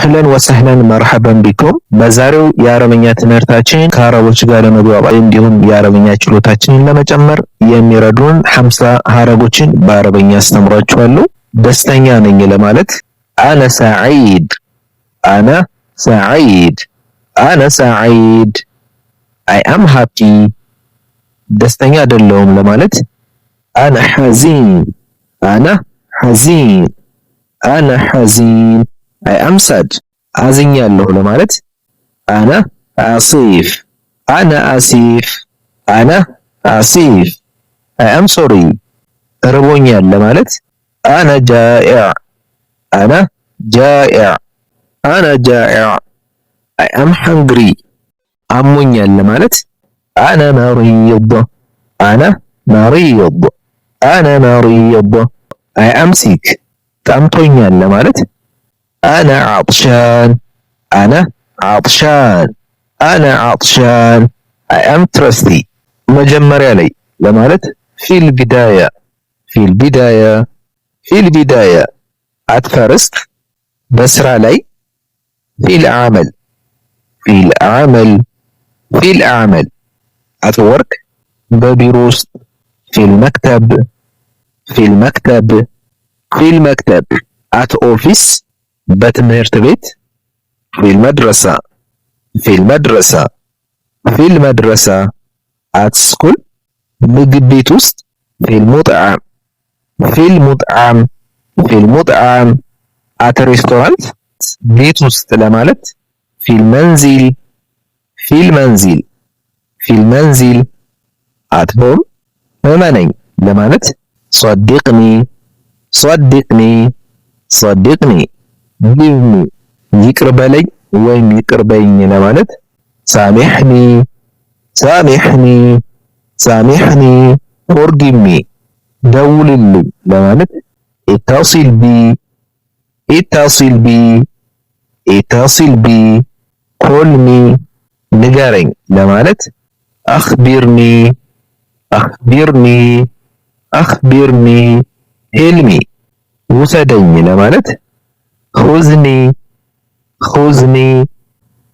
አህለን ወሰህለን መርሐበን ቢኩም። በዛሬው የአረብኛ ትምህርታችን ከአረቦች ጋር ለመግባባት እንዲሁም የአረብኛ ችሎታችንን ለመጨመር የሚረዱን 50 ሀረጎችን በአረብኛ አስተምራችኋለሁ። ደስተኛ ነኝ ለማለት አነ ሰዒድ፣ አነ ሰዒድ፣ አነ ሰዒድ። አይ አም ሃፒ፣ ደስተኛ አይደለሁም ለማለት አነ ሐዚን፣ አነ ሐዚን፣ አነ ሐዚን። አይ አም ሳድ፣ አዝኛለሁ ለማለት አነ አሲፍ፣ አነ አሲፍ፣ አነ አሲፍ። አይ አም ሶሪ፣ ርቦኛል ለማለት አነ ጃኢዕ፣ አነ ጃኢዕ፣ አነ ጃኢዕ። አይ አም ሃንግሪ፣ አሞኛል ለማለት አነ መሪድ፣ አነ መሪድ፣ አነ መሪድ። አይ አም ሲክ፣ ጠምቶኛል ለማለት አነ ዓጥሻን፣ አነ ዓጥሻን፣ አነ ዓጥሻን። አይ አም ትረስቲ፣ መጀመሪያ ላይ ለማለት ፊል ቢዳያ፣ ፊል ቢዳያ፣ ፊል ቢዳያ። አት ፈርስት፣ በስራ ላይ ፊል ዓመል፣ ፊል ዓመል፣ ፊል ዓመል። አት ወርክ፣ በቢሮ ውስጥ ፊል መክተብ፣ ፊል መክተብ፣ ፊል መክተብ። አት ኦፊስ፣ በትምህርት ቤት ፊል መድረሳ፣ ፊል መድረሳ፣ ፊል መድረሳ። አት ስኩል፣ ምግብ ቤት ውስጥ ፊል ሙጥዓም፣ ፊል ሙጥዓም፣ ፊል ሙጥዓም። አት ሬስቶራንት፣ ቤት ውስጥ ለማለት ፊል መንዚል፣ ፊል መንዚል፣ ፊል መንዚል። አት ሆም፣ እመነኝ ለማለት ሶድቅኒ፣ ሶድቅኒ፣ ሶድቅኒ። ጊቭ ሚ፣ ይቅር በለኝ ወይም ይቅር በይኝ ለማለት ሳሚሕኒ፣ ሳሚሕኒ፣ ሳሚሕኒ። ፎርጊቭ ሚ፣ ደውልልኝ ለማለት ኢተሲል ቢ፣ ኢተሲል ቢ፣ ኢተሲል ቢ። ኮል ሚ፣ ንገረኝ ለማለት አኽቢርኒ፣ አኽቢርኒ፣ አኽቢርኒ። ሄልሚ፣ ውሰደኝ ለማለት ሁዝኒ፣ ሁዝኒ፣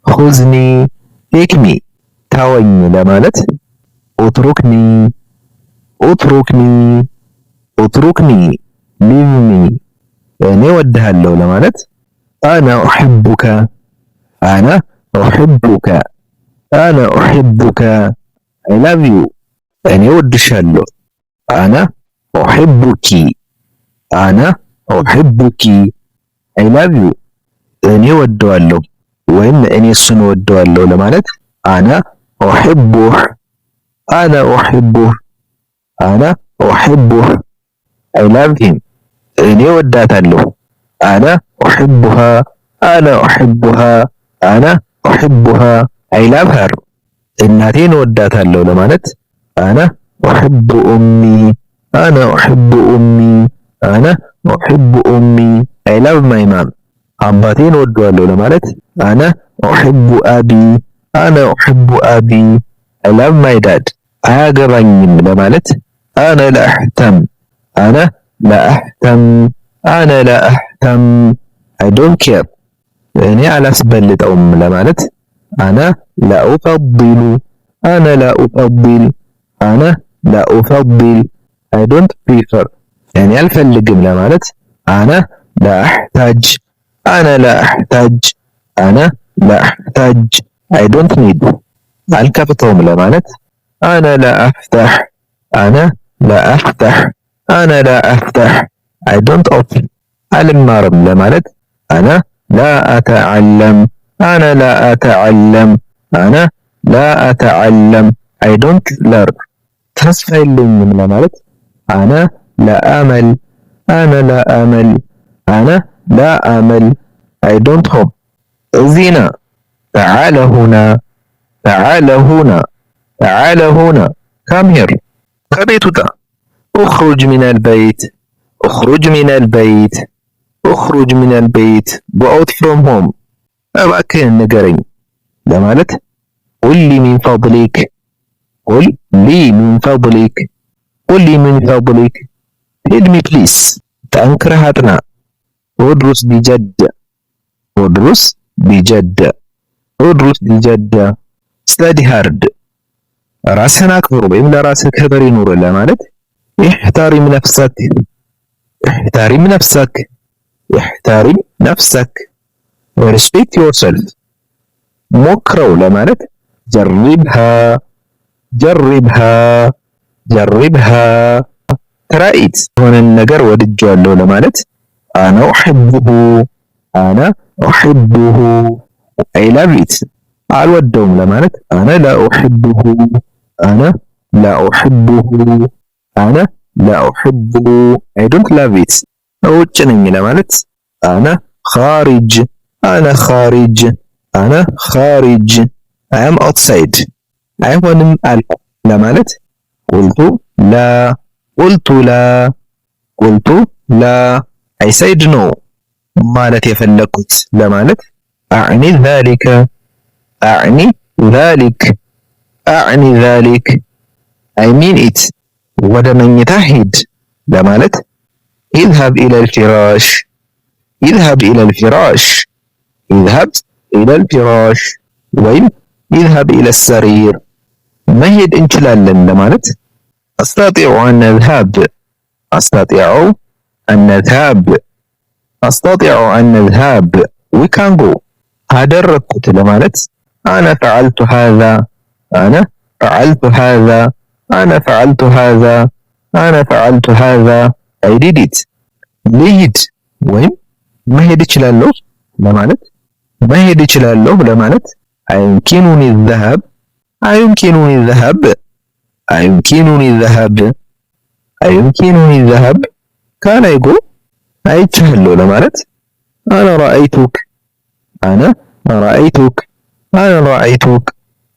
ሁዝኒ። ቴክሚ፣ ታወኝ ለማለት ኡትሩክኒ፣ ኡትሩክኒ፣ ኡትሩክኒ። ሊቭሚ፣ እኔ ወድሃለሁ ለማለት አነ ኡሕቡከ፣ አነ ኡሕቡከ፣ አነ ኡሕቡከ። አይ ላቭ ዩ፣ እኔ ወድሻለሁ። አነ ኡሕቡኪ፣ አነ ኡሕቡኪ። አይ ላቭ ዩ፣ እኔ ወደዋለሁ ወይም እኔ እሱን ወደዋለሁ ለማለት አነ ኡሕቡህ፣ አነ ኡሕቡህ፣ አነ ኡሕቡህ። አይ ላቭ ሂም፣ እኔ ወዳታለሁ። አነ ኡሕቡሃ፣ አነ ኡሕቡሃ፣ አነ ኡሕቡሃ። አይ ላቭ ሀር፣ እናቴን ወዳታለሁ ለማለት አነ ኡሕቡ ኡሚ፣ አነ ኡሕቡ ኡሚ፣ አነ ኡሕቡ ኡሚ። አይ ላቭ ማይ ማም፣ አባቴን ወደዋለሁ ለማለት አነ ኡሕቡ አቢ፣ አነ ኡሕቡ አቢ። አይ ላቭ ማይ ዳድ፣ አያገባኝም ለማለት አነ ላአሕተም፣ አነ ላአሕተም፣ አነ ላአሕተም። አይ ዶንት ኬር፣ እኔ አላስበልጠውም ለማለት አነ ላኡፈዲሉ፣ አነ ላኡፈዲል፣ አነ ላኡፈዲል። አይ ዶንት ፕሪፈር፣ እኔ አልፈልግም ለማለት አነ ላአሕታጅ፣ አነ ላአሕታጅ፣ አነ ላአሕታጅ። አይ ዶንት ኒድ፣ አልከፍተውም ለማለት አነ ላአፍታሕ፣ አነ ላአፍታሕ፣ አነ ላአፍታሕ። አይ ዶንት ኦፕን፣ አልማርም ለማለት አነ ላአተዓለም፣ አነ ላአተዓለም፣ አነ ላአተዓለም። አይ ዶንት ለርን፣ ተስፋ የለኝም ለማለት አነ ላአመል፣ አነ ላአመል፣ አነ ላአመል። አይ ዶንት ሆፕ። እዚህና ተዓለ ሁና፣ ተዓለ ሁና፣ ተዓለ ሁና። ካም ሄር፣ ከቤት ውጣ። ኡኽሩጅ ሚነል በይት፣ ኡኽሩጅ ሚነል በይት፣ ኡኽሩጅ ሚነል በይት። ጎ አውት ፍሮም ሆም፣ እባክህን ንገረኝ ለማለት ቁል ሊ ሚን ፈድሊክ፣ ቁል ሊ ሚን ፈድሊክ፣ ቁል ሊ ሚን ፈድሊክ። ቴል ሚ ፕሊዝ፣ ጠንክረህ አጥና። ኡድሩስ ቢጀድ፣ ادرس بجد ادرس بجد study hard ራስህን አክብር ወይም ለራስህ ክብር ይኑር ለማለት احترم نفسك احترم نفسك احترم نفسك respect yourself ሞክረው ለማለት جربها جربها جربها ترايت ሆነን ነገር ወድጄዋለሁ ለማለት انا احبه انا احبه I love it አልወደውም ለማለት انا لا احبه انا لا احبه انا لا احبه I don't love it ውጭ ነኝ ለማለት انا خارج انا خارج انا خارج I am outside አይሆንም አልኩ ለማለት قلت لا قلت لا قلت لا I said no ማለት የፈለኩት ለማለት أعني ذلك أعني ذلك أعني ذلك I mean it ወደ መኝታ ሂድ ለማለት اذهب إلى الفراش اذهب إلى الفراش اذهب إلى الفراش ወይም اذهب إلى السرير መሄድ እንችላለን ለማለት أستطيع أن نذهب أستطيع أن نذهب أستطيع أن نذهب we can go አደረኩት ለማለት أنا فعلت هذا أنا فعلت هذا أنا فعلت هذا أنا فعلت هذا I did it ልሂድ ወይም መሄድ እችላለሁ ለማለት መሄድ እችላለሁ ለማለት أيمكنني الذهاب أيمكنني الذهاب أيمكنني الذهاب أيمكنني الذهاب كان يقول አይቻለሁ ለማለት أنا رأيتك أنا رأيتك أنا رأيتك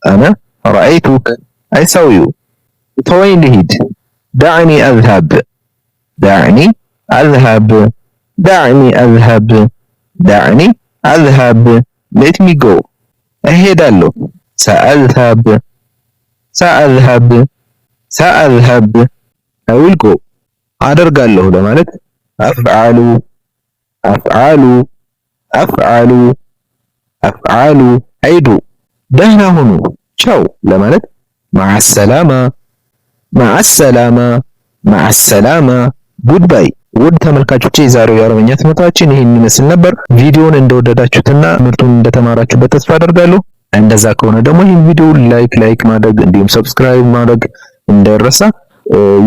أنا رأيتك I saw you ተወኝ ልሂድ دعني أذهب دعني أذهب دعني أذهب دعني أذهب let me go እሄዳለሁ سأذهب سأذهب سأذهب I will go አደርጋለሁ ለማለት أفعل أفعل أفعل أفعل ሄዱ ደህና ሁኑ ቻው ለማለት مع السلامة مع السلامة مع السلامة ጉድባይ ውድ ተመልካቾቼ የዛሬው የአረበኛ ትምህርታችን ይህን ይመስል ነበር። ቪዲዮውን እንደወደዳችሁትና ትምህርቱን እንደተማራችሁበት ተስፋ አደርጋለሁ። እንደዛ ከሆነ ደግሞ ይህን ቪዲዮ ላይክ ማድረግ እንዲሁም ሰብስክራይብ ማድረግ እንዳይረሳ።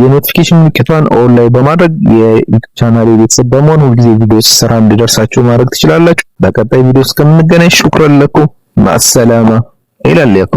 የኖቲፊኬሽን ምልክቷን ኦን ላይ በማድረግ የዩቲዩብ ቻናሌ ቤተሰብ በመሆን ሁልጊዜ ቪዲዮ ሲሰራ እንዲደርሳችሁ ማድረግ ትችላላችሁ። በቀጣይ ቪዲዮ እስከምንገናኝ ሹክራን ለኩም ማሰላማ ኢላ ሊቃ